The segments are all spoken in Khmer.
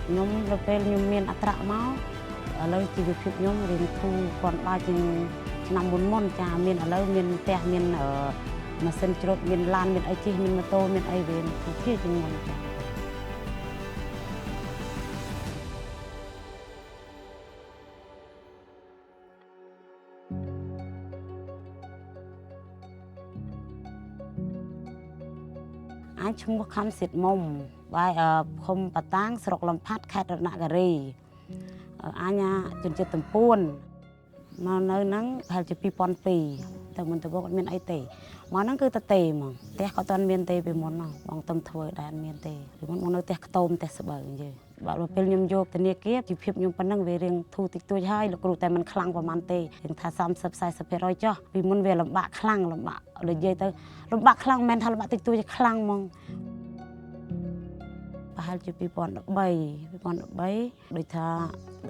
ខ្ញុំទៅពេលខ្ញុំមានអត្រៈមកឥឡូវជីវភាពខ្ញុំរៀងធូរគាត់បើជាងឆ្នាំមុនចាមានឥឡូវមានផ្ទះមានម៉ាស៊ីនច្រូតមានឡានមានអីជិះមានម៉ូតូមានអីវាធូរធារជាងមុនចាអាចឈ្មោះខំសិតមុំបាយឃុំបតាំងស្រុកលំផាត់ខេត្តរតនគិរីអញជនជាតិតំពួនមកនៅហ្នឹងប្រហែលជា2002តែមុនទៅមកអត់មានអីទេមកហ្នឹងគឺតែទេហ្មងផ្ទះក៏អត់មានទេពីមុនហ្នឹងបងទៅធ្វើដែរអត់មានទេពីមុនមកនៅផ្ទះខ្ទមផ្ទះស្បូវនិយាយបើពេលខ្ញុំយកធនាគារជីវភាពខ្ញុំប៉ុណ្ណឹងវារៀងធូរតិចតួចហើយលោកគ្រូតែមិនខ្លាំងប្រហែលទេរៀងថា30-40% ចុះពីមុនវាលំបាកខ្លាំងលំបាកនិយាយទៅលំបាកខ្លាំងមិនមែនថាលំបាកតិចតួចខ្លាំងហ្មងប្រហែលជា2013ដូចថា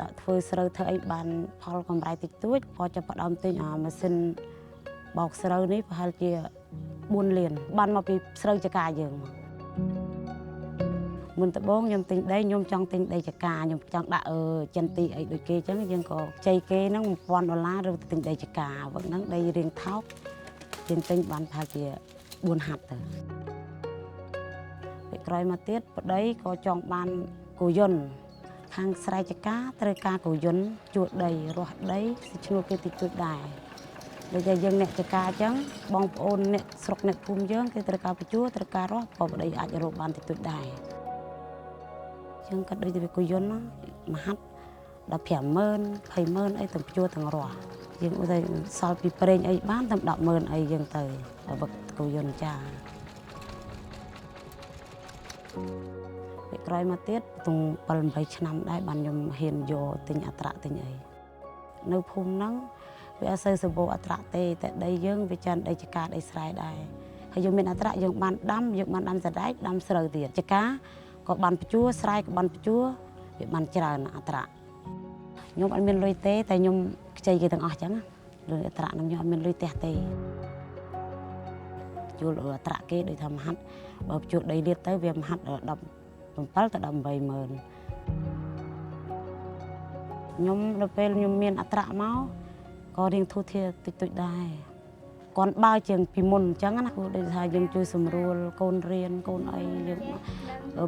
ដាក់ធ្វើស្រូវធ្វើអីបានផលកម្រៃតិចតួចក៏ចាប់ផ្ដើមទិញម៉ាស៊ីនបោកស្រូវនេះប្រហែលជា4លានបានមកពីស្រូវចកាយើងមុនដំបូងខ្ញុំទិញដីខ្ញុំចង់ទិញដីចកាខ្ញុំចង់ដាក់ចិនទីអីដូចគេអញ្ចឹងយើងក៏ខ្ចីគេហ្នឹង$1000ឬទិញដីចកាវឹកហ្នឹងដីរៀងថោកយើងទិញបានប្រហែលជា4ហាត់ទៅពេលក្រោយមកទៀតប្តីក៏ចង់បានគោយន្តខាងស្រែចកាត្រូវការគោយន្តជួលដីរាស់ដីឈ្នួលគេតិចតួចដែរដូចតែយើងអ្នកចកាអញ្ចឹងបងប្អូនអ្នកស្រុកអ្នកភូមិយើងគេត្រូវការបញ្ជួត្រូវការរាស់ក៏ប្តីអាចរកបានតិចតួចដែរអញ្ចឹងក៏ដូចតែគោយន្តមហាត់150000 200000អីទាំងបញ្ជួទាំងរាស់យើងឧទាហរណ៍សល់ពីប្រេងអីបានតែ100000អីយើងទៅវឹកគោយន្តចាពេលក្រោយមកទៀតទង7-8ឆ្នាំដែរបានខ្ញុំហ៊ានយកទិញអត្រៈទិញអីនៅភូមិហ្នឹងវាអត់សូវសម្បូរអត្រៈទេតែដីយើងវាច្រើនដីចកាដីស្រែដែរហើយយើងមានអត្រៈយើងបានដាំសណ្ដែកដាំស្រូវទៀតចកាក៏បានបញ្ជួស្រែក៏បានបញ្ជួវាបានច្រើនអត្រៈខ្ញុំអត់មានលុយទេតែខ្ញុំខ្ចីគេទាំងអស់អញ្ចឹងលើអត្រៈខ្ញុំអត់មានលុយផ្ទះទេជួលអត្រៈគេដូចថាមហាត់បើជួលដីលាតទៅវាមហាត់17ទៅ180000ខ្ញុំដល់ពេលខ្ញុំមានអត្រៈមកក៏រៀងធូរធារតិចតួចដែរគាត់បើជាងពីមុនអញ្ចឹងណាគូដូចថាយើងជួយសម្រួលកូនរៀនកូនអីយើង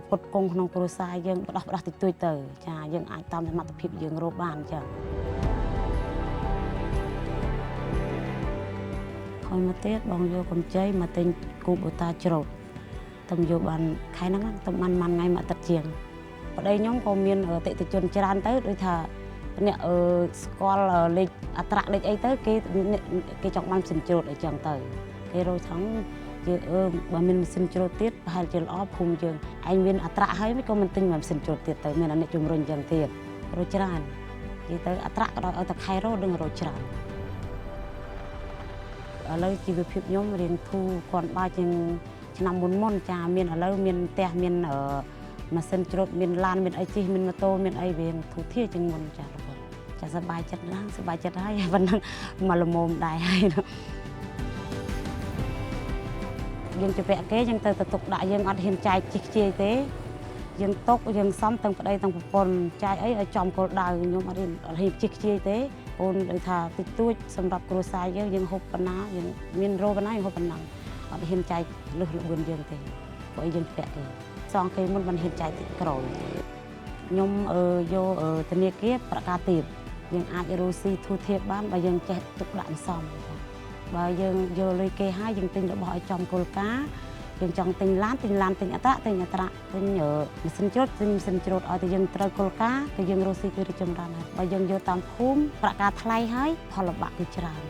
ពុតគង់ក្នុងគ្រួសារយើងបដោះតិចតួចទៅចាយើងអាចតាមសមត្ថភាពយើងរកបានអញ្ចឹងហើយមកទៀតបងយកកម្ចីមកទិញគូបូតាច្រូតខ្ញុំយកបានខែហ្នឹងខ្ញុំបានថ្ងៃមួយអាទិត្យជាងប្តីខ្ញុំក៏មានអតិថិជនច្រើនទៅដូចថាអ្នកស្គាល់លេខអត្រៈលេខអីទៅគេចង់បានម៉ាស៊ីនច្រូតអីចឹងទៅគេរកថងជាបើមានម៉ាស៊ីនច្រូតទៀតប្រហែលជាល្អភូមិយើងឯងមានអត្រៈហើយក៏មិនទិញម៉ាស៊ីនច្រូតទៀតទៅមានអ្នកជំរុញចឹងទៀតរកច្រើននិយាយទៅអត្រៈក៏ឲ្យតែខែរកដឹងរកច្រើនឥឡូវជីវភាពខ្ញុំរៀងធូរគាត់បើជាងឆ្នាំមុនចាមានឥឡូវមានផ្ទះមានម៉ាស៊ីនច្រូតមានឡានមានអីជិះមានម៉ូតូមានអីវាធូរធារជាងមុនចាសប្បាយចិត្តណាស់សប្បាយចិត្តហើយប៉ុណ្ណឹងមកល្មមដែរហើយយើងជពាក់គេយើងទៅទុកដាក់យើងអត់ហ៊ានចាយជិះខ្ជាយទេយើងទុកយើងសំទាំងប្តីទាំងប្រពន្ធចាយអីឲ្យចំគោលដៅខ្ញុំអត់ហ៊ានជិះខ្ជាយទេអូនដូចថាតិចតួចសម្រាប់គ្រួសារយើងហូបប៉ុណ្ណាយើងមានរោប៉ុណ្ណាយើងហូបប៉ុណ្ណឹងអត់ហ៊ានចាយលឹះល្បឿនយើងទេព្រោះយើងពាក់គេសងគេមុនមិនហ៊ានចាយតិចក្រោយខ្ញុំយកធនាគារប្រកាសទៀតយើងអាចរស់ស៊ីធូរធារបានបើយើងចេះទុកដាក់សំបើយើងយកលុយគេហើយយើងទិញរបស់ឲ្យចំគោលការណ៍យើងចង់ទិញឡានទិញអត្រៈទិញម៉ាស៊ីនច្រូតទិញម៉ាស៊ីនច្រូតឲ្យតែយើងត្រូវគោលការណ៍គឺយើងរស់ស៊ីគឺរីកចម្រើនហើយបើយើងយកតាមភូមិប្រកាសថ្លៃហើយផលលំបាកគឺច្រើន